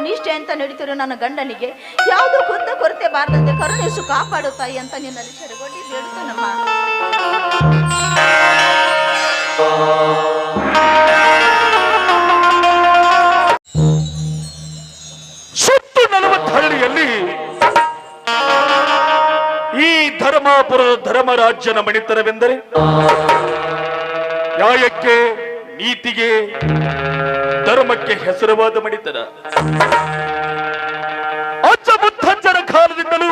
ನಿಷ್ಠೆ ಅಂತ ನಡೀತಿರೋ ನನ್ನ ಗಂಡನಿಗೆ ಯಾವುದು ಕುಂದ ಕೊರತೆ ಬಾರದಂತೆ ಕರುಣಿಸು ಕಾಪಾಡು ತಾಯಿ ಅಂತ ನಿನ್ನಲ್ಲಿ ಶರಗೊಂಡು ಬೇಡುತ್ತೇನಮ್ಮ. ಸುತ್ತು 40 ಹಳ್ಳಿಯಲ್ಲಿ ಈ ಧರ್ಮಾಪುರದ ಧರ್ಮರಾಜ್ಯನ ಮಣಿತನವೆಂದರೆ ನ್ಯಾಯಕ್ಕೆ, ನೀತಿಗೆ, ಧರ್ಮಕ್ಕೆ ಹೆಸರುವಾದ ಮಣಿತನ. ಅಜ್ಜ ಮುತ್ತಜ್ಜರ ಕಾಲದಿಂದಲೂ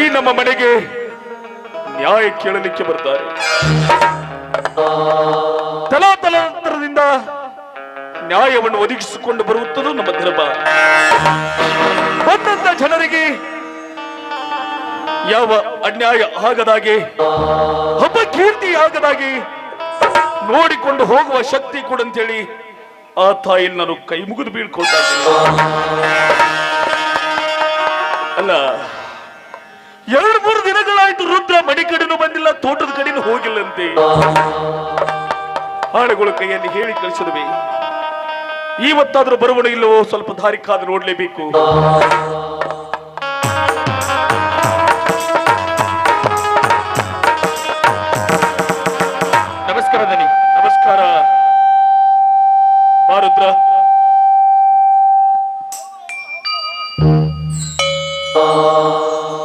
ಈ ನಮ್ಮ ಮನೆಗೆ ನ್ಯಾಯ ಕೇಳಲಿಕ್ಕೆ ಬರ್ತಾರೆ. ತಲಾತಲಾಂತರದಿಂದ ನ್ಯಾಯವನ್ನು ಒದಗಿಸಿಕೊಂಡು ಬರುತ್ತಲೂ ನಮ್ಮ ಧರ್ಮ. ಬಂದಂತ ಜನರಿಗೆ ಯಾವ ಅನ್ಯಾಯ ಆಗದಾಗೆ, ಅಪಕೀರ್ತಿ ಆಗದಾಗೆ ನೋಡಿಕೊಂಡು ಹೋಗುವ ಶಕ್ತಿ ಕೊಡಂತೇಳಿ ಆ ತಾಯಿಯಲ್ಲಿ ನಾನು ಕೈ ಮುಗಿದು ಬೀಳ್ಕೊಳ್ತಾ ಇದ್ದೀನಿ. ಅಲ್ಲ, 2-3 ದಿನಗಳಾಯ್ತು ರುದ್ರ ಮನೆ ಕಡೆನೂ ಬಂದಿಲ್ಲ, ತೋಟದ ಕಡೆನೂ ಹೋಗಿಲ್ಲಂತೆ. ಆಳುಗಳು ಕೈಯಲ್ಲಿ ಹೇಳಿ ಕಳಿಸಿದ್ವಿ, ಇವತ್ತಾದ್ರೂ ಬರುವಣ ಇಲ್ಲವೋ ಸ್ವಲ್ಪ ದಾರಿ ಕಾದು ನೋಡ್ಲೇಬೇಕು. ನಮಸ್ಕಾರ ದನಿ. ನಮಸ್ಕಾರ ಬಾರುದ್ರ.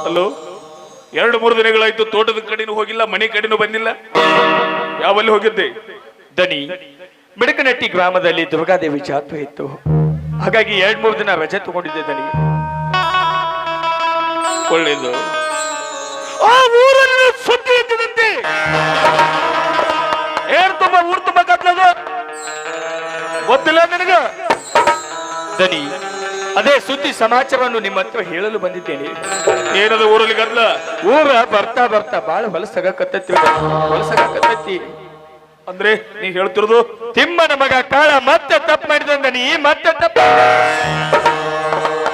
ಹಲೋ, 2-3 ದಿನಗಳಾಯ್ತು, ತೋಟದ ಕಡೆನೂ ಹೋಗಿಲ್ಲ, ಮನೆ ಕಡೆನೂ ಬಂದಿಲ್ಲ. ಯಾವಲ್ಲಿ ಹೋಗಿದ್ದೆ? ದನಿ, ಮಿಡಕನಟ್ಟಿ ಗ್ರಾಮದಲ್ಲಿ ದುರ್ಗಾದೇವಿ ಜಾತ್ರೆ ಇತ್ತು, ಹಾಗಾಗಿ 2-3 ದಿನ ರಜೆ ತಗೊಂಡಿದ್ದೆ ದನಿ. ಒಳ್ಳೇದು. ಆ ಊರಲ್ಲಿ ಸುದ್ದಿ ಇದ್ದಂತೆ ಊರು ತುಂಬ ಕತ್ಲದ ಗೊತ್ತಿಲ್ಲ ನಿನಗ? ದನಿ, ಅದೇ ಸುದ್ದಿ ಸಮಾಚಾರವನ್ನು ನಿಮ್ಮ ಹತ್ರ ಹೇಳಲು ಬಂದಿದ್ದೇನೆ. ಏನದ ಊರಲ್ಲಿ ಗದ್ಲ? ಊರ ಬರ್ತಾ ಬರ್ತಾ ಬಾಳ ಹೊಲಸಾಗಕತ್ತೈತಿ. ಅಂದ್ರೆ ನೀ ಹೇಳ್ತಿರೋದು ತಿಮ್ಮನ ಮಗ ಕಾಳ ಮತ್ತೆ ತಪ್ಪು ಮಾಡಿದ ನೀ, ಮತ್ತೆ ತಪ್ಪು.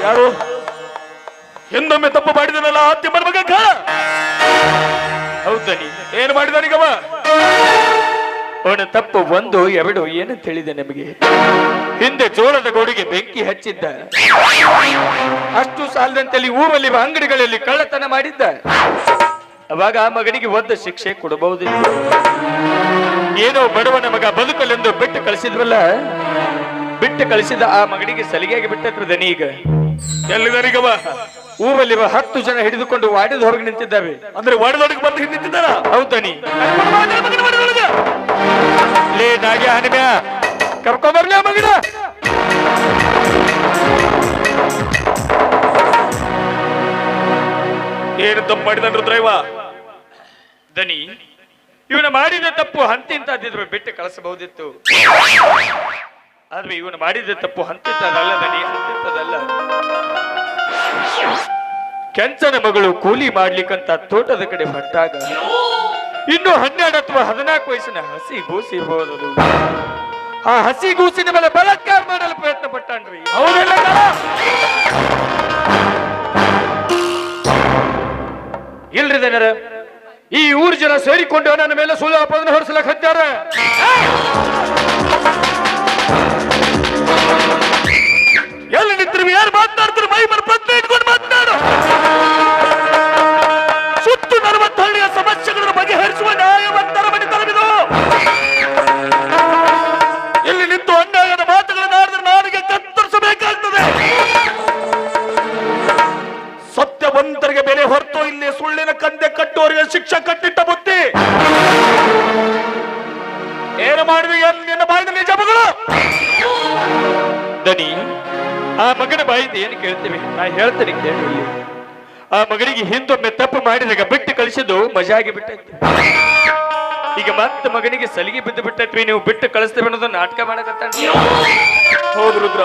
ಯಾರು? ಹಿಂದೊಮ್ಮೆ ತಪ್ಪು ಮಾಡಿದನಲ್ಲ ಆ ತಿಮ್ಮನ ಮಗ ಕಾಳ? ಹೌದನಿ. ಏನು ಮಾಡಿದಾನೀಗವ? ಅವನ ತಪ್ಪು 1, 2 ಏನಂತ ಹೇಳಿದೆ ನಮಗೆ. ಹಿಂದೆ ಜೋಳದ ಗೋಡಿಗೆ ಬೆಂಕಿ ಹಚ್ಚಿದ್ದ, ಅಷ್ಟು ಸಾಲದಂತಲ್ಲಿ ಊರಲ್ಲಿ ಅಂಗಡಿಗಳಲ್ಲಿ ಕಳ್ಳತನ ಮಾಡಿದ್ದ. ಅವಾಗ ಆ ಮಗನಿಗೆ ಒದ್ದ ಶಿಕ್ಷೆ ಕೊಡಬಹುದು. ಏನೋ ಬಡವನ ಮಗ ಬದುಕಲೆಂದು ಬಿಟ್ಟು ಕಳಿಸಿದ್ವಲ್ಲ, ಬಿಟ್ಟು ಕಳಿಸಿದ ಆ ಮಗನಿಗೆ ಸಲಿಗೆಯಾಗಿ ಬಿಟ್ಟತ್ರ ದನಿ. ಈಗ ಎಲ್ಲಿದಾರೀಗವ? ಊರಲ್ಲಿ 10 ಜನ ಹಿಡಿದುಕೊಂಡು ವಾಡಿದ ಹೊರಗೆ ನಿಂತಿದ್ದಾವೆ. ಅಂದ್ರೆ ವಾಡದೊಳಗೆ ಬಂದು ನಿಂತಿದ್ದಾರ? ಹೌದನಿ. ಲೇ ನಾಗ್ಯ ಹನಿಮ್ಯಾ, ಕರ್ಕೊಂಬರ್ಲಿ ಆ ಮಗನ. ಏನು ತಪ್ಪು ಮಾಡಿದ ರುದ್ರಯ್ಯ? ದನಿ, ಇವನ ಮಾಡಿದ ತಪ್ಪು ಹಂತಿಂತಾದಿದ್ರು ಬಿಟ್ಟು ಕಳಿಸಬಹುದಿತ್ತು. ಆದ್ರೆ ಇವನು ಮಾಡಿದ ತಪ್ಪು ಹಂತಿಂತದಲ್ಲ ದನಿ, ಹಂತಿಂತದಲ್ಲ. ಕೆಂಚನ ಮಗಳು ಕೂಲಿ ಮಾಡ್ಲಿಕ್ಕಂತ ತೋಟದ ಕಡೆ ಹೊಂಟಾಗ ಇನ್ನು 12 ಅಥವಾ 14 ವಯಸ್ಸಿನ ಹಸಿ ಗೂಸಿ ಹೋದದು. ಆ ಹಸಿ ಗೂಸಿನ ಮೇಲೆ ಬಲಾತ್ಕಾರ ಮಾಡಲು ಪ್ರಯತ್ನ ಪಟ್ಟಾನ್ರಿ. ಹೌದಲ್ಲ? ಇಲ್ರಿ ಜನರ, ಈ ಊರ್ ಜನ ಸೇರಿಕೊಂಡು ನನ್ನ ಮೇಲೆ ಸುಳ್ಳು ಆಪಾದನೆ ಹೊರಿಸಲಕ್ ಹತ್ಯಾರ. ಎಲ್ಲಿ ನಿಂತಿರ್ವಿ? ಯಾರು ಮಾತನಾಡ್ತಾರೆ? ಮೈ ಮೇಲೆ ಪ್ರಜ್ಞೆ ಇಟ್ಕೊಂಡು ಮಾತನಾಡು. ಸುತ್ತು 40 ಹಳ್ಳಿಯ ಸಮಸ್ಯೆಗಳನ್ನು ಬಗೆಹರಿಸುವ ನ್ಯಾಯವಂತರ ಮಣಿತನವಿದು. ಇಲ್ಲಿ ನಿಂತು ಅನ್ಯಾಯದ ಮಾತುಗಳನ್ನು ಆಡಿದ್ರೆ ನಾಲಿಗೆ ಕತ್ತರಿಸಬೇಕಾಗ್ತದೆ. ಸತ್ಯವಂತರಿಗೆ ಬೆಲೆ ಹೊರತು ಇಲ್ಲಿ ಸುಳ್ಳಿನ ಕಂದೆ ಕಟ್ಟುವವರಿಗೆ ಶಿಕ್ಷೆ ಕಟ್ಟಿಟ್ಟ ಬುದ್ಧಿ. ಏನು ಮಾಡಿದ್ವಿ? ನಿನ್ನ ಬಾಯಿದ ನಿಜ ಮಗಳು? ದನಿ, ಆ ಮಗನ ಬಾಯಿಂದ ಏನು ಕೇಳ್ತೀವಿ? ನಾ ಹೇಳ್ತೇನೆ ಕೇಳಿ. ಆ ಮಗನಿಗೆ ಹಿಂದೊಮ್ಮೆ ತಪ್ಪು ಮಾಡಿದಾಗ ಬಿಟ್ಟು ಕಳಿಸಿದ್ದು ಮಜಾಗಿ ಬಿಟ್ಟೈತಿ. ಈಗ ಮತ್ತೆ ಮಗನಿಗೆ ಸಲಿಗೆ ಬಿದ್ದು ಬಿಟ್ಟೈತ್ವಿ. ನೀವು ಬಿಟ್ಟು ಕಳಿಸ್ತೇವೆ ಅನ್ನೋದು ನಾಟಕ ಮಾಡಕತ್ತ. ಹೌದು ರುದ್ರ,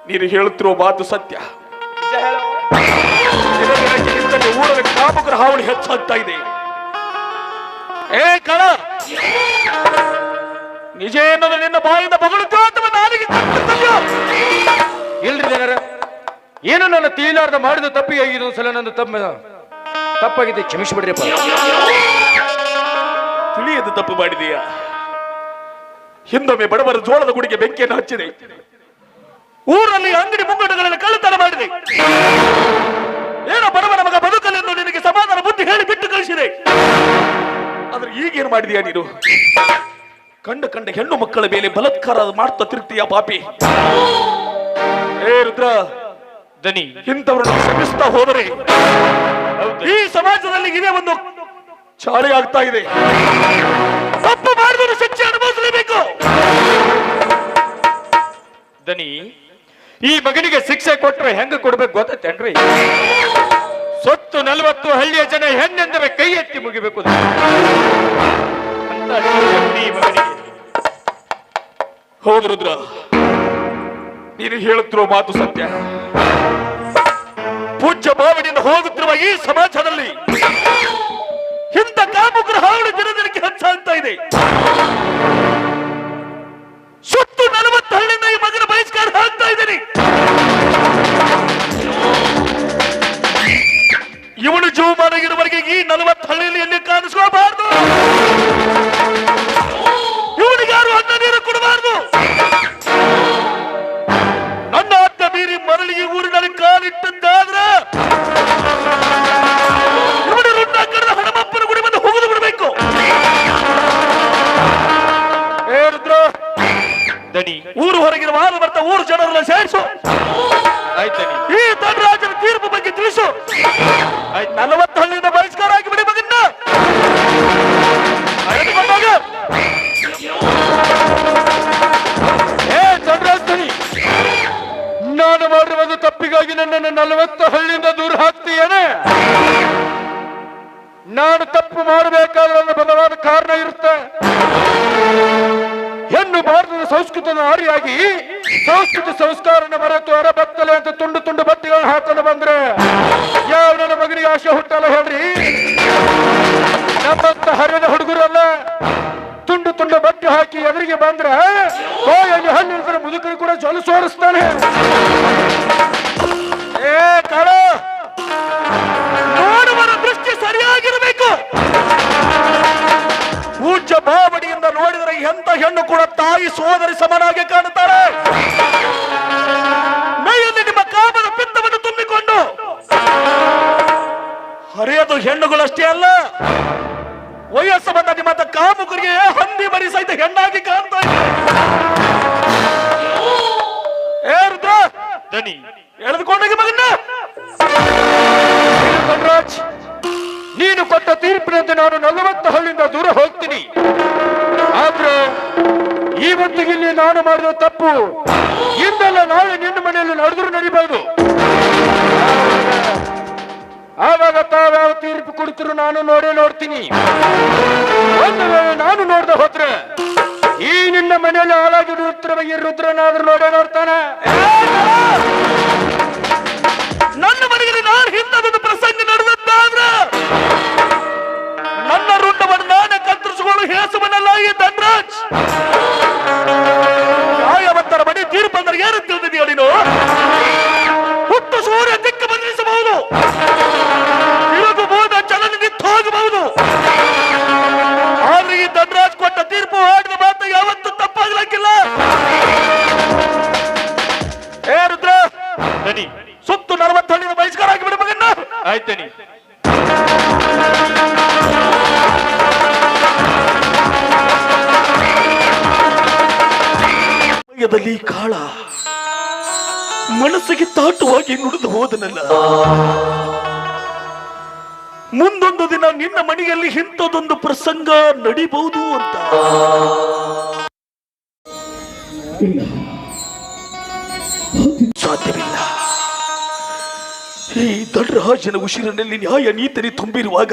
ನೀನು ಹೇಳುತ್ತಿರುವ ಮಾತು ಸತ್ಯ. ಊರಲ್ಲಿ ಕಾಮಕರ ಹಾವಳಿ ಹೆಚ್ಚಾಗ್ತಾ ಇದೆ. ಏ ಕಳ, ನಿಜ ಎನ್ನೋದು ನಿನ್ನ ಬಾಯಿಂದ ಬಗಳುತ್ತೋ ಅಥವಾ ನಾಲಿಗೆ ಕತ್ತರಿಸಲ್ಯೋ? ಇಲ್ರಿ ಜನರ, ಏನು ನನ್ನ ತೀಲಾರ್ದ ಮಾಡಿದ ತಪ್ಪಿಗೆ ಇದೊಂದ್ಸಲ ನನ್ನ ತಪ್ಪಾಗಿದೆ, ಕ್ಷಮಿಸಿಬಿಡ್ರಿಪ್ಪ. ತಿಳಿಯದು ತಪ್ಪು ಮಾಡಿದೀಯ. ಹಿಂದೊಮ್ಮೆ ಬಡವರ ಜೋಳದ ಗುಡಿಗೆ ಬೆಂಕಿಯನ್ನು ಹಚ್ಚಿದೆ. ಊರಲ್ಲಿ ಅಂಗಡಿ ಮುಂಗಡಗಳಲ್ಲಿ ಕಳ್ಳತನ ಮಾಡಿದೆ. ಏನೋ ಬಡವನ ಮಗ ಬದುಕಲೆಂದು ನಿನಗೆ ಸಮಾಧಾನ ಬುದ್ಧಿ ಹೇಳಿ ಬಿಟ್ಟು ಕಳಿಸಿದೆ. ಆದ್ರೆ ಈಗೇನು ಮಾಡಿದೀಯ ನೀನು? ಕಂಡ ಹೆಣ್ಣು ಮಕ್ಕಳ ಮೇಲೆ ಬಲಾತ್ಕಾರ ಮಾಡ್ತಾ ತಿರುಗ್ತೀಯ ಪಾಪಿ. ಏ ರುದ್ರ, ದನಿ, ಇಂಥವ್ರನ್ನು ಕ್ಷಮಿಸ್ತಾ ಹೋದರೆ ಈ ಸಮಾಜದಲ್ಲಿ ಇದೇ ಒಂದು ಚಾಳಿ ಆಗ್ತಾ ಇದೆ. ತಪ್ಪು ಮಾಡಿದವರು ಶಿಕ್ಷೆ ಅನುಭವಿಸಲೇಬೇಕು. ದನಿ, ಈ ಮಗನಿಗೆ ಶಿಕ್ಷೆ ಕೊಟ್ರೆ ಹೆಂಗ ಕೊಡ್ಬೇಕು ಗೊತ್ತೇನ್ರಿ? ಸೊತ್ತು 40 ಹಳ್ಳಿಯ ಜನ ಹೆಣ್ಣೆಂದರೆ ಕೈ ಎತ್ತಿ ಮುಗಿಬೇಕು. ಅಂತ ಈ ಮಗನಿಗೆ. ಹೌದು ರುದ್ರ, ನೀನು ಹೇಳುತ್ತಿರುವ ಮಾತು ಸತ್ಯ. ಪೂಜ್ಯ ಭಾವನೆಯಿಂದ ಹೋಗುತ್ತಿರುವ ಈ ಸಮಾಜದಲ್ಲಿ ಇಂಥ ಕಾಮುಕರ ಹಾವಳಿ ದಿನದಿನಕ್ಕೆ ಹೆಚ್ಚಾಗ್ತಾ ಇದೆ. ಸುತ್ತು 40 ಹಳ್ಳಿಯಿಂದ ಈ ಮಗನ ಬಹಿಷ್ಕಾರ ಹಾಕ್ತಾ ಇದ್ದೀನಿ. ಇವನು ಜೀವಮಾನಗಿರುವವರೆಗೆ ಈ 40 ಹಳ್ಳಿಯಲ್ಲಿ ಎಲ್ಲಿ ಕಾಣಿಸ್ಕೋಬಾರ್ದು. ಇವನಿಗೆ ಯಾರು ಅನ್ನ ನೀರು ಕೊಡಬಾರ್ದು. ನನ್ನ ಅತ್ತ ಮೀರಿ ಮರಳಿ ಈ ಊರಿನಲ್ಲಿ ಕಾಲಿಟ್ಟದ್ದಾದ್ರೆ ಇವನ ರುಂಡಾಕರದ ಹಣಮಪ್ಪನ ಗುಡಿ ಬಂದು ಹೋಗುದು ಬಿಡಬೇಕು. ದನಿ, ಊರು ಹೊರಗಿನ ವಾರ ಬರ್ತಾ ಊರು ಜನರನ್ನ ಸೇರಿಸು. ಆಯ್ತನಿ. ಈ ದಂಡರಾಜನ ತೀರ್ಪು ಬಗ್ಗೆ ತಿಳಿಸು. 40 ಹಳ್ಳಿಯಿಂದ ಬಹಿಷ್ಕಾರ ಆಗಿಬಿಡಿ ಮಗನ್ನ. ನಾನು ಮಾಡಿರುವ ತಪ್ಪಿಗಾಗಿ ನನ್ನನ್ನು 40 ಹಳ್ಳಿಯಿಂದ ದೂರ ಹಾಕ್ತೀಯೇನೆ? ನಾನು ತಪ್ಪು ಮಾಡಬೇಕಾದ್ರೆ ನನ್ನ ಬದಲಾದ ಕಾರಣ ಇರುತ್ತೆ. ಹೆಣ್ಣು ಭಾರತದ ಸಂಸ್ಕೃತದ ಆರಿಯಾಗಿ ಸಂಸ್ಕೃತಿ ಸಂಸ್ಕಾರನ ಮರೆತು ಅರಬತ್ತಲೆ ಅಂತ ತುಂಡು ಬಟ್ಟೆಗಳನ್ನ ಹಾಕೊಂಡು ಬಂದ್ರೆ ಯಾವ ನನ್ನ ಮಗನಿಗೆ ಆಶೆ ಹುಟ್ಟಲ್ಲ ಹೇಳ್ರಿ? ನಮ್ಮಂತ ಹರಿದ ಹುಡುಗರಲ್ಲ ತುಂಡು ಬಟ್ಟೆ ಹಾಕಿ ಎದುರಿಗೆ ಬಂದ್ರೆ ಬಾಯಲ್ಲಿ ಹಣ್ಣಿನ ಮುದುಕರು ಕೂಡ ಜೊಲು ಸೋರಿಸ್ತಾನೆ. ಏ ಕಾಳ, ನೋಡುವರ ದೃಷ್ಟಿ ಸರಿಯಾಗಿರಬೇಕು. ಪೂಜ್ಯ ಭಾವನೆಯಿಂದ ನೋಡಿದರೆ ಎಂತ ಹೆಣ್ಣು ಕೂಡ ತಾಯಿ ಸೋದರಿ ಸಮನಾಗಿ ಕಾಣುತ್ತಾರೆ. ಮೈಯಲ್ಲಿ ನಿಮ್ಮ ಕಾಮದ ಪಿತ್ತವನ್ನು ತುಂಬಿಕೊಂಡು ಹರಿಯದು ಹೆಣ್ಣುಗಳಷ್ಟೇ ಅಲ್ಲ, ವಯಸ್ಸು ಬಂದ ನಿಮ್ಮ ಕಾಮುಕರಿಗೆ ಹಂದಿ ಮರಿ ಸಹಿತ ಹೆಣ್ಣಾಗಿ ಕಾಣ್ತಾ ಇದೆ. ದನಿ, ಎಳೆದುಕೊಂಡೋಗಿ ಮಗನ್ನ. ಧನರಾಜ್, ನೀನು ಕೊಟ್ಟ ತೀರ್ಪಿನಂತೆ ನಾನು 40 ಹಳ್ಳಿಯಿಂದ ದೂರ ಹೋಗ್ತೀನಿ. ಆದ್ರೆ ಇವತ್ತಿಗೆ ಇಲ್ಲಿ ನಾನು ಮಾಡಿದ ತಪ್ಪು ಇಂದಲ್ಲ ನಾಳೆ ನಿನ್ನ ಮನೆಯಲ್ಲಿ ನಡೆದ್ರು ನಡಿಬಹುದು. ಆವಾಗ ತಾವ್ಯಾವ ತೀರ್ಪು ಕೊಡ್ತಿರು ನಾನು ನೋಡ್ತೀನಿ. ಒಂದು ವೇಳೆ ನಾನು ನೋಡ್ದೆ ಹೋದ್ರೆ ಈ ನಿನ್ನ ಮನೆಯಲ್ಲಿ ಹಾಳಾಗಿರುವ ಈ ರುದ್ರನಾದ್ರೂ ನೋಡ್ತಾನೆ. ನನ್ನ ಮನೆಯಲ್ಲಿ ನಾನು ಹಿಂದೊಂದು ಪ್ರಸಂಗ ನಡೆದದ್ದಾದ್ರೆ ನನ್ನ ರುಂಡವನ್ನು ನಾನೇ ಕತ್ತರಿಸಿಕೊಳ್ಳಲು ಹೇಸುವನ್ನಲ್ಲ ಈ ಧನರಾಜ್. ನ್ಯಾಯವಂತರ ಮನೆ ತೀರ್ಪು ಅಂದ್ರೆ ಏನು ತಿಳಿದಿದೆಯೋ ನೀನು? ಹುಟ್ಟು ಸೂರ್ಯ ದಿಕ್ಕು ಬದಲಿಸಬಹುದು, ಇರಬಹುದು, ಚಲನೆ ನಿಂತು ಹೋಗಬಹುದು. ಆದ್ರೆ ಈ ಧನರಾಜ್ ಕೊಟ್ಟ ತೀರ್ಪು ಆಡಿದ ಮಾತು ಯಾವತ್ತೂ ತಪ್ಪಾಗಲಿಕ್ಕಿಲ್ಲ. ಏ ರುದ್ರ, ಸುತ್ತು 40 ಹಳ್ಳಿನ ಬಹಿಷ್ಕಾರ ಆಗಿಬಿಡ ಮಗನ್ನ. ಆಯ್ತನಿ. ಸಮಯದಲ್ಲಿ ಕಾಳ ಮನಸ್ಸಿಗೆ ತಾಟುವಾಗಿ ನುಡಿದು ಹೋದನಲ್ಲ. ಮುಂದೊಂದು ದಿನ ನಿನ್ನ ಮನೆಯಲ್ಲಿ ಇಂಥದೊಂದು ಪ್ರಸಂಗ ನಡಿಬಹುದು ಅಂತ. ಸಾಧ್ಯವಿಲ್ಲ. ಈ ಧನರಾಜನ ಉಸಿರಿನಲ್ಲಿ ನ್ಯಾಯ ನೀತನೆ ತುಂಬಿರುವಾಗ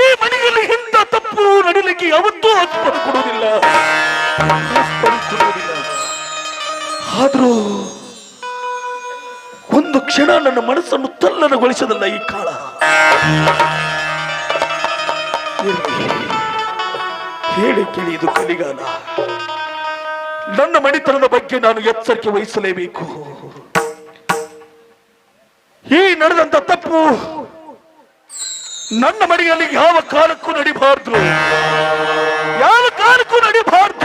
ಈ ಮನೆಯಲ್ಲಿ ಇಂಥ ತಪ್ಪು ನಡಿಲಿಕ್ಕೆ ಯಾವತ್ತೂ ಆಸ್ಪದ ಕೊಡುವುದಿಲ್ಲ. ಆದ್ರೂ ಒಂದು ಕ್ಷಣ ನನ್ನ ಮನಸ್ಸನ್ನು ತಲ್ಲಣಗೊಳಿಸದಲ್ಲ ಈ ಕಾಳ. ಹೇಳಿ ಕೇಳಿ, ಇದು ಕಲಿಗಾಲ. ನನ್ನ ಮಣಿತನದ ಬಗ್ಗೆ ನಾನು ಎಚ್ಚರಿಕೆ ವಹಿಸಲೇಬೇಕು. ಈ ನಡೆದಂತ ತಪ್ಪು ನನ್ನ ಮನೆಯಲ್ಲಿ ಯಾವ ಕಾಲಕ್ಕೂ ನಡಿಬಾರ್ದು, ಯಾವ ಕಾಲಕ್ಕೂ ನಡಿಬಾರ್ದು.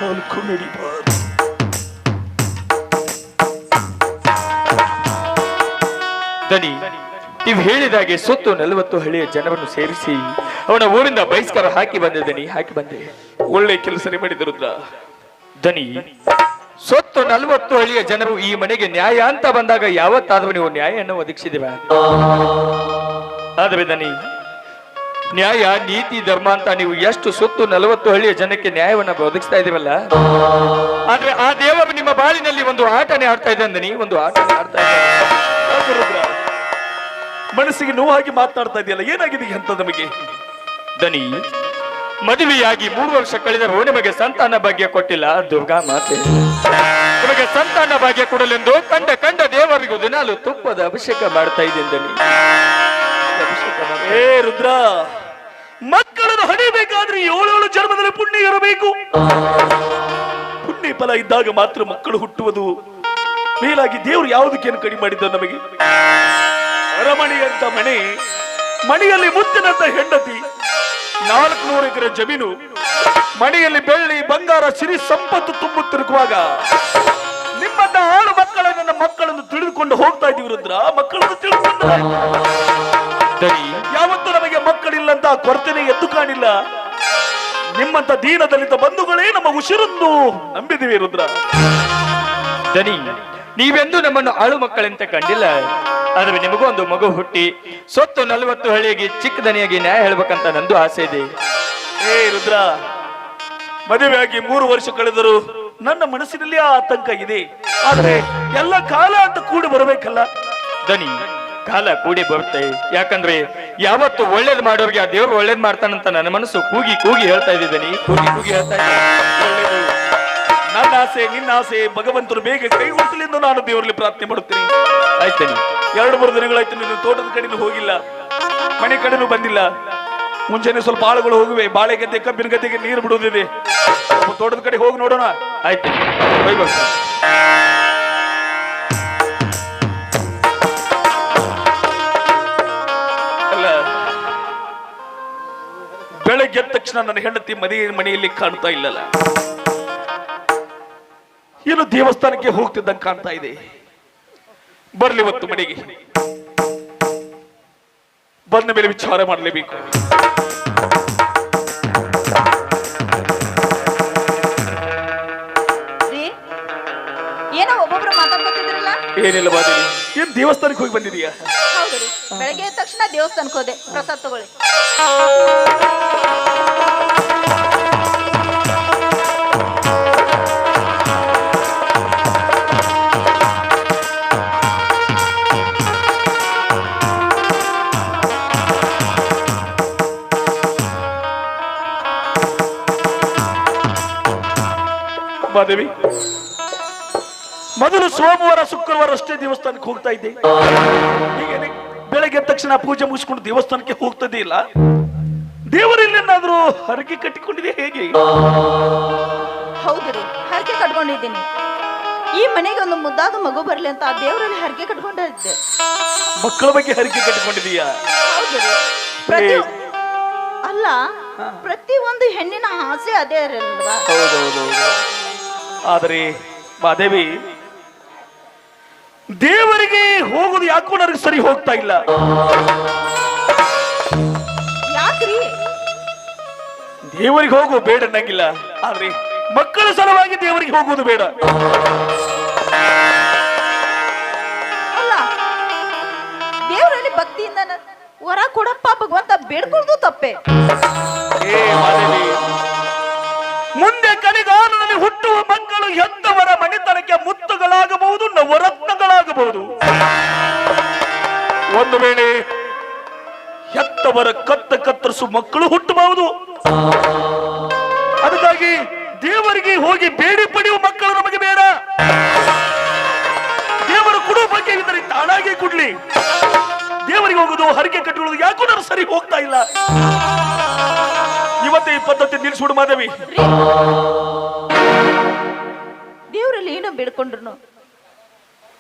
ಕಾಲ್ಕು ನಡಿಬಾರದು. ದನಿ, ನೀವು ಹೇಳಿದಾಗೆ ಸುತ್ತು 40 ಹಳ್ಳಿಯ ಜನವನ್ನು ಸೇರಿಸಿ ಅವನ ಊರಿಂದ ಬಹಿಷ್ಕಾರ ಹಾಕಿ ಬಂದೆ ದನಿ, ಹಾಕಿ ಬಂದೆ. ಒಳ್ಳೆ ಕೆಲಸನೇ ಮಾಡಿದ ರುದ್ರ. ದನಿ, ಸೊತ್ತು 40 ಹಳ್ಳಿಯ ಜನರು ಈ ಮನೆಗೆ ನ್ಯಾಯ ಅಂತ ಬಂದಾಗ ಯಾವತ್ತಾದ್ರೂ ನೀವು ನ್ಯಾಯವನ್ನು ಒದಗಿಸಿದಿವ? ಆದ್ರೆ ದನಿ, ನ್ಯಾಯ ನೀತಿ ಧರ್ಮ ಅಂತ ನೀವು ಎಷ್ಟು ಸುತ್ತು 40 ಹಳ್ಳಿಯ ಜನಕ್ಕೆ ನ್ಯಾಯವನ್ನ ಒದಗಿಸ್ತಾ ಇದೀವಲ್ಲ, ಆದ್ರೆ ಆ ದೇವರು ನಿಮ್ಮ ಬಾಳಿನಲ್ಲಿ ಒಂದು ಆಟನೇ ಆಡ್ತಾ ಇದ್ದಾನೆ ದನಿ, ಒಂದು ಆಟನೇ ಆಡ್ತಾ ಇದ್ದಾನೆ. ರುದ್ರ, ಮನಸ್ಸಿಗೆ ನೋವಾಗಿ ಮಾತನಾಡ್ತಾ ಇದೆಯಲ್ಲ, ಏನಾಗಿದೆ ಅಂತ ನಮಗೆ? ದನಿ, ಮದುವೆಯಾಗಿ 3 ವರ್ಷ ಕಳೆದರೂ ನಿಮಗೆ ಸಂತಾನ ಭಾಗ್ಯ ಕೊಟ್ಟಿಲ್ಲ ದುರ್ಗಾ ಮಾತೆ. ನಿಮಗೆ ಸಂತಾನ ಭಾಗ್ಯ ಕೊಡಲೆಂದು ಕಂಡ ದೇವರಿಗೂ ದಿನಾಲು ತುಪ್ಪದ ಅಭಿಷೇಕ ಮಾಡ್ತಾ ಇದ್ದೀನಿ ದನಿ. ಏ ರುದ್ರ, ಮಕ್ಕಳನ್ನು ಹಡಿಬೇಕಾದ್ರೆ 7 ಜನ್ಮದಲ್ಲಿ ಪುಣ್ಯ ಇರಬೇಕು. ಪುಣ್ಯ ಫಲ ಇದ್ದಾಗ ಮಾತ್ರ ಮಕ್ಕಳು ಹುಟ್ಟುವುದು. ಮೇಲಾಗಿ ದೇವರು ಯಾವುದಕ್ಕೇನು ಕಡಿಮೆ ಮಾಡಿದ್ದ ನಮಗೆ? ಅರಮನೆ ಅಂತ ಮನೆ, ಮನೆಯಲ್ಲಿ ಮುತ್ತಿನಂತ ಹೆಂಡತಿ, 400 ಎಕರೆ ಜಮೀನು, ಮನೆಯಲ್ಲಿ ಬೆಳ್ಳಿ ಬಂಗಾರ ಸಿರಿ ಸಂಪತ್ತು ತುಂಬುತ್ತಿರುವಾಗ ನಿಮ್ಮನ್ನ 6 ಮಕ್ಕಳನ್ನ ಮಕ್ಕಳನ್ನು ತಿಳಿದುಕೊಂಡು ಹೋಗ್ತಾ ಇದೀವಿ ರುದ್ರ. ಮಕ್ಕಳನ್ನು ತಿಳಿದುಕೊಂಡು ಯಾವತ್ತೂ ನಮಗೆ ಮಕ್ಕಳಿಲ್ಲಂತ ಕೊರತೆನೆ ಎದ್ದು ಕಾಣಿಲ್ಲ. ನಿಮ್ಮಂತ ದೀನ ದಲಿತ ಬಂಧುಗಳೇ ನಮ್ಮ ಉಸಿರನ್ನು ನಂಬಿದಿವಿ ರುದ್ರ. ದನಿ, ನೀವೆಂದು ನಮ್ಮನ್ನು ಆಳು ಮಕ್ಕಳಂತೆ ಕಂಡಿಲ್ಲ. ಆದ್ರೆ ನಿಮಗೂ ಒಂದು ಮಗು ಹುಟ್ಟಿ ಸೊತ್ತು 40 ಹಳ್ಳಿಗೆ ಚಿಕ್ಕ ದನಿಯಾಗಿ ನ್ಯಾಯ ಹೇಳ್ಬೇಕಂತ ನಂದು ಆಸೆ ಇದೆ. ಏ ರುದ್ರ, ಮದುವೆಯಾಗಿ 3 ವರ್ಷ ಕಳೆದರೂ ನನ್ನ ಮನಸ್ಸಿನಲ್ಲಿ ಆ ಆತಂಕ ಇದೆ. ಆದ್ರೆ ಎಲ್ಲ ಕಾಲ ಅಂತ ಕೂಡಿ ಬರಬೇಕಲ್ಲ ದನಿ. ಕಾಲ ಕೂಡಿ ಬರುತ್ತೆ, ಯಾಕಂದ್ರೆ ಯಾವತ್ತು ಒಳ್ಳೇದ್ ಮಾಡೋರಿಗೆ ಆ ದೇವ್ರು ಒಳ್ಳೇದ್ ಮಾಡ್ತಾನಂತ ನನ್ನ ಮನಸ್ಸು ಕೂಗಿ ಕೂಗಿ ಹೇಳ್ತಾ ಇದ್ದೀನಿ, ಕೂಗಿ ಕೂಗಿ ಹೇಳ್ತಾ ಇದ್ದೀನಿ. ನನ್ನ ಆಸೆ, ನಿನ್ನ ಆಸೆ ಭಗವಂತರು ಬೇಗ ಕೈಗೊಳಿಸಲೆಂದು ನಾನು ದೇವರಲ್ಲಿ ಪ್ರಾರ್ಥನೆ ಮಾಡುತ್ತೇನೆ. ಆಯ್ತೇನೆ. 2-3 ದಿನಗಳಾಯ್ತು ನೀನು ತೋಟದ ಕಡೆನೂ ಹೋಗಿಲ್ಲ, ಮನೆ ಕಡೆನೂ ಬಂದಿಲ್ಲ. ಮುಂಚೆನೆ ಸ್ವಲ್ಪ ಆಳುಗಳು ಹೋಗುವೆ, ಬಾಳೆ ಗದ್ದೆ ಕಬ್ಬಿನ ಗದ್ದೆಗೆ ನೀರು ಬಿಡುವುದಿದೆ. ತೋಟದ ಕಡೆ ಹೋಗಿ ನೋಡೋಣ. ಆಯ್ತು, ಹೋಗಿ ಬರ್ತೀನಿ. ಅಲ್ಲ, ಬೆಳಗ್ಗೆ ಎದ್ದ ತಕ್ಷಣ ನನ್ನ ಹೆಂಡತಿ ಮನೆಯಲ್ಲಿ ಕಾಣ್ತಾ ಇಲ್ಲಲ್ಲ, ಏನು ದೇವಸ್ಥಾನಕ್ಕೆ ಹೋಗ್ತಿದ್ದಂಗೆ ಕಾಣ್ತಾ ಇದೆ. ಬರ್ಲಿ ಇವತ್ತು ಮನೆಗೆ, ಬಂದ ಮೇಲೆ ವಿಚಾರ ಮಾಡಲೇಬೇಕು. ಏನೋ ಒಬ್ಬೊಬ್ರು ಮಾತಾಡ್ಕೊತಿದ್ರಲ್ಲ? ಏನಿಲ್ಲ ಬಾದೇವಿ, ಏನ್ ದೇವಸ್ಥಾನಕ್ಕೆ ಹೋಗಿ ಬಂದಿದೀಯಾ? ಹೌದು ರೀ, ಬೆಳಗ್ಗೆ ಎದ್ದ ತಕ್ಷಣ ದೇವಸ್ಥಾನಕ್ಕೆ ಹೋದೆ, ಪ್ರಸಾದ ತಗೊಳ್ಳಿ. ಮಾದೇವಿ, ಮೊದಲು ಸೋಮವಾರ ಶುಕ್ರವಾರ ಅಷ್ಟೇ ದೇವಸ್ಥಾನಕ್ಕೆ ಹೋಗ್ತಾ ಇದ್ದೆ. ಹೀಗೇನೆ ಬೆಳಗ್ಗೆ ತಕ್ಷಣ ಪೂಜೆ ಮುಗಿಸ್ಕೊಂಡು ದೇವಸ್ಥಾನಕ್ಕೆ ಹೋಗ್ತದೆ ಇಲ್ಲ. ದೇವರಲ್ಲೇನಾದ್ರೂ ಹರಕೆ ಕಟ್ಟಿಕೊಂಡಿದೆ ಹೇಗೆ? ಹೌದು ರೀ, ಹರಕೆ ಕಟ್ಕೊಂಡಿದ್ದೀನಿ. ಈ ಮನೆಗೆ ಒಂದು ಮುದ್ದಾದ ಮಗು ಬರ್ಲಿ ಅಂತ ಆ ದೇವರಲ್ಲಿ ಹರಕೆ ಕಟ್ಕೊಂಡಿದ್ದೆ. ಮಕ್ಕಳ ಬಗ್ಗೆ ಹರಕೆ ಕಟ್ಟಿಕೊಂಡಿದೀಯಾ? ಹೌದು ರೀ. ಅಲ್ಲ, ಪ್ರತಿ ಒಂದು ಹೆಣ್ಣಿನ ಆಸೆ ಅದೇ ಅಲ್ವಾ? ಹೌದೌದು. ಆದರೆ ಮಾದೇವಿ, ದೇವರಿಗೆ ಹೋಗುದು ಯಾಕೋ ನನಗೆ ಸರಿ ಹೋಗ್ತಾ ಇಲ್ಲ. ಯಾಕ್ರಿ? ದೇವರಿಗೆ ಹೋಗು ಬೇಡ ಅನ್ನಂಗಿಲ್ಲ, ಆದ್ರೆ ಮಕ್ಕಳ ಸಲುವಾಗಿ ದೇವರಿಗೆ ಹೋಗುವುದು ಬೇಡ. ಅಲ್ಲ, ದೇವರಲ್ಲಿ ಭಕ್ತಿಯಿಂದ ವರ ಕೊಡಪ್ಪ ಭಗವಂತ ಬೇಡ್ಕೊಳ್ಳೋದು ತಪ್ಪೆ. ಏ ಮಾದೇವಿ, ಮುಂದೆ ಕಲಿಗಾಲದಲ್ಲಿ ಹುಟ್ಟುವ ಮಕ್ಕಳು ಹೆತ್ತವರ ಮನೆತನಕ್ಕೆ ಮುತ್ತುಗಳಾಗಬಹುದು, ನವರತ್ನಗಳಾಗಬಹುದು. ಒಂದು ವೇಳೆ ಹೆತ್ತವರ ಕತ್ತರಿಸು ಮಕ್ಕಳು ಹುಟ್ಟಬಹುದು. ಅದಕ್ಕಾಗಿ ದೇವರಿಗೆ ಹೋಗಿ ಬೇಡಿ ಪಡೆಯುವ ಮಕ್ಕಳು ನಮಗೆ ಬೇಡ. ದೇವರು ಕೊಡುವ ಬಗ್ಗೆ ಇದ್ದರೆ ತಾನಾಗಿ ಕೊಡ್ಲಿ. ದೇವರಿಗೆ ಹೋಗುದು, ಹರಕೆ ಕಟ್ಟಿಕೊಳ್ಳೋದು ಯಾಕೋ ನಾನು ಸರಿ ಹೋಗ್ತಾ ಇಲ್ಲ. ಇವತ್ತೇ ಈ ಪದ್ಧತಿ ನಿಲ್ಲಿಸ್ಬಿಡು ಮಾದೇವಿ. ದೇವರಲ್ಲಿ ಏನೋ ಬೇಡ್ಕೊಂಡ್ರು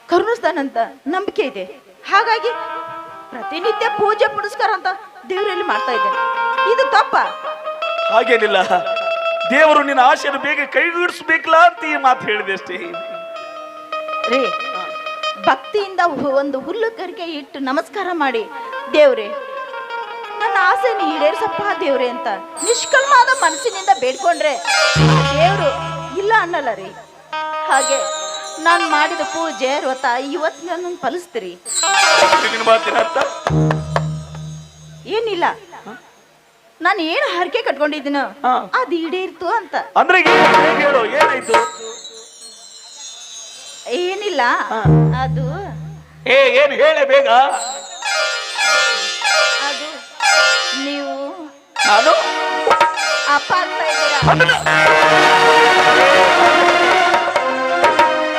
ಕರುಣಿಸ್ತಾನಂತ ನಂಬಿಕೆ ಇದೆ. ಹಾಗಾಗಿ ಪ್ರತಿನಿತ್ಯ ಪೂಜೆ ಪುನಸ್ಕಾರ ಅಂತ ದೇವರಲ್ಲಿ ಮಾಡ್ತಾ ಇದ್ದೇನೆ. ಇದು ತಪ್ಪ? ಹಾಗೇನಿಲ್ಲ, ದೇವರು ನಿನ್ನ ಆಶೆಯನ್ನು ಬೇಗ ಕೈಗೂಡಿಸ್ಬೇಕಲ್ಲ ಅಂತ ಈ ಮಾತು ಹೇಳಿದೆ ಅಷ್ಟೇ. ರೀ, ಭಕ್ತಿಯಿಂದ ಒಂದು ಹುಲ್ಲು ಗರಿಗೆ ಇಟ್ಟು ನಮಸ್ಕಾರ ಮಾಡಿ, ದೇವ್ರೆ ನನ್ನ ಆಸೆನ ಈಡೇರಿಸಪ್ಪ ದೇವ್ರೆ ಅಂತ ನಿಷ್ಕಲ್ಮಾದ ಮನಸ್ಸಿನಿಂದ ಬೇಡ್ಕೊಂಡ್ರೆ ದೇವ್ರು ಇಲ್ಲ ಅನ್ನಲ್ಲ ರೀ. ಹಾಗೆ ನಾನು ಮಾಡಿದ ಪೂಜೆ ವ್ರತ ಇವತ್ತು ನನ್ನ ಫಲಿಸ್ತೀರಿ. ನಿನ್ನ ಮಾತಿನ ಅರ್ಥ ಏನಿಲ್ಲ, ನಾನು ಏನು ಹರಕೆ ಕಟ್ಕೊಂಡಿದ್ದೀನೋ ಹಾ. ಅದು ಈಡೇರಿತು ಅಂತ. ಅಂದ್ರೆ ಹೇಳು, ಏನಾಯ್ತು? ಏನಿಲ್ಲ, ಅದು ಏನು ಹೇಳೆ ಬೇಗ. ಅದು ನೀವು ನಾನು ಅಪ್ಪ ಆಗ್ತಾ ಇದ್ದೀರಾ.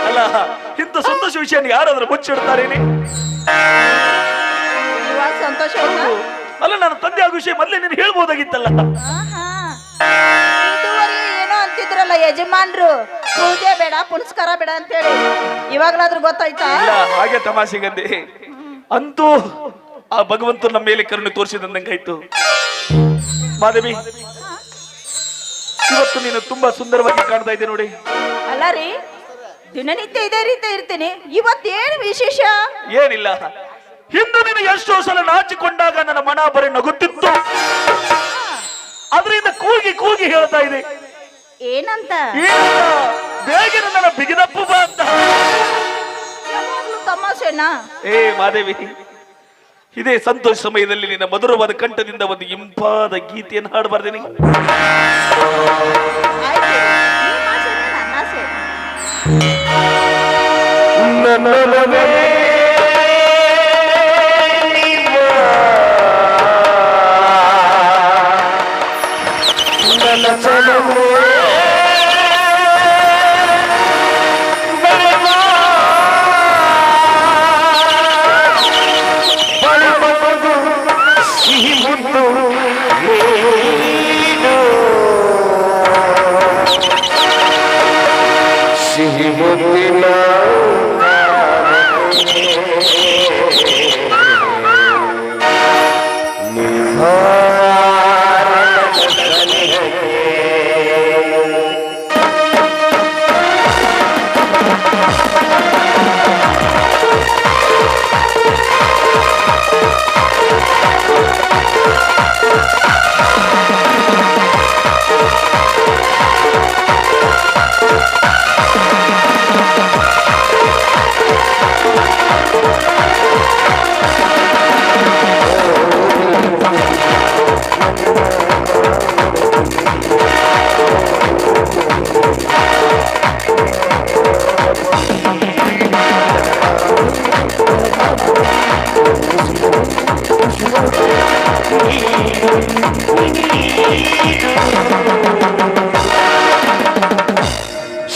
ಅಲ್ಲ, ಇಂಥ ಸಂತೋಷ ವಿಷಯ ಯಾರಾದ್ರೂ ಮುಚ್ಚಿಡ್ತಾರೇನೆ? ಇವಾಗ ಸಂತೋಷ ಆಯ್ತಾ? ಅಲ್ಲ, ನನ್ನ ತಂದೆ ಆಗೋ ವಿಷಯ ಮೊದಲೇ ನೀನು ಹೇಳ್ಬೋದಾಗಿತ್ತಲ್ಲ. ಆಹಾ. ಇದುವರೆಗೆ ಏನೋ ಅಂತಿದ್ರಲ್ಲ ಯಜಮಾನ್ರು, ಪೂಜೆ ಬೇಡ ಪುನಸ್ಕಾರ ಬೇಡ ಅಂತೇಳಿ, ಇವಾಗ್ಲಾದ್ರೂ ಗೊತ್ತಾಯ್ತಾ? ಇಲ್ಲ, ಹಾಗೆ ತಮಾಷೆಗಂದೆ. ಅಂತೂ ಆ ಭಗವಂತ ನಮ್ಮ ಮೇಲೆ ಕರುಣೆ ತೋರಿಸಿದಂಗಾಯ್ತು. ಮಾದೇವಿ, ಇವತ್ತು ನೀನು ತುಂಬಾ ಸುಂದರವಾಗಿ ಕಾಣ್ತಾ ಇದ್ದೆ ನೋಡಿ. ಅಲ್ಲ ರೀ, ದಿನನಿತ್ಯ ಇದೇ ರೀತಿ ಇರ್ತೀನಿ, ಇವತ್ತೇನು ವಿಶೇಷ? ಏನಿಲ್ಲ, ಹಿಂದೆ ನೀನು ಎಷ್ಟೋ ಸಲ ನಾಚಿಕೊಂಡಾಗ ನನ್ನ ಮನ ಬರೀ ನಗುತ್ತಿತ್ತು, ಅದರಿಂದ ಕೂಗಿ ಕೂಗಿ ಹೇಳ್ತಾ ಇದೆ. ಏನಂತ? ಬೇಗ ನನ್ನ ಬಿಗಿದಪ್ಪು ಬಾ ಅಂತ. ಯಾವಾಗ್ಲೂ ತಮಾಷೆನಾ? ಮಾದೇವಿ, ಇದೇ ಸಂತೋಷ ಸಮಯದಲ್ಲಿ ನಿನ್ನ ಮಧುರವಾದ ಕಂಠದಿಂದ ಒಂದು ಇಂಪಾದ ಗೀತೆಯನ್ನು ಹಾಡಬಾರ್ದೇನೆ? ಆಯ್ತು, ನಿಮ್ಮ ಆಸೆನೇ ನನ್ನ ಆಸೆ.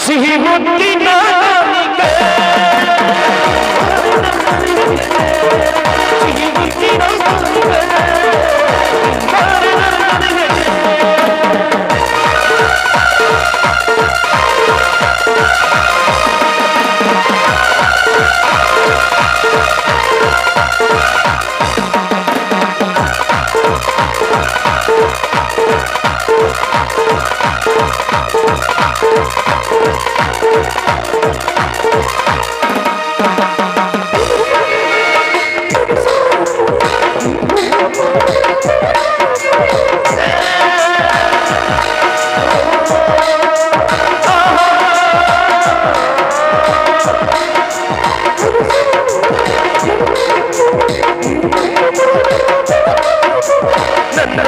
ಸಿಹಿ ಮುತ್ತಿನ ನನ್ನ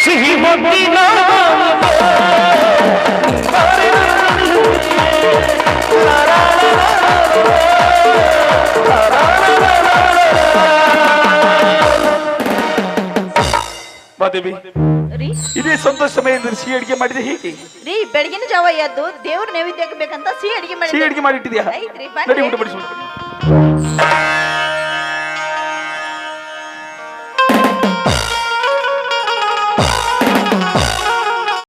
ಸಿಹಿ ಮುದ್ದಿನ ಮಾದೇವಿ, ರೀ ಇದೇ ಸಂತೋಷ ಸಮಯದಿಂದ ಸಿಹಿ ಅಡಿಗೆ ಮಾಡಿದೆ ಹೇಗೆ? ರೀ ಬೆಳಗಿನ ಜಾವ ಎದ್ದು ದೇವ್ರ ನೈವೇದ್ಯಕ್ಕೆ ಬೇಕಂತ ಸಿಹಿ ಅಡಿಗೆ ಸಿಹಿ ಮಾಡಿ ಅಡಿಗೆ ಮಾಡಿಟ್ಟಿದ್ಯಾ? ಐತ್ರಿ, ನಡಿ ಬನ್ನಿ. ಊಟ ಬಡಿಸ್ಬಿಡು.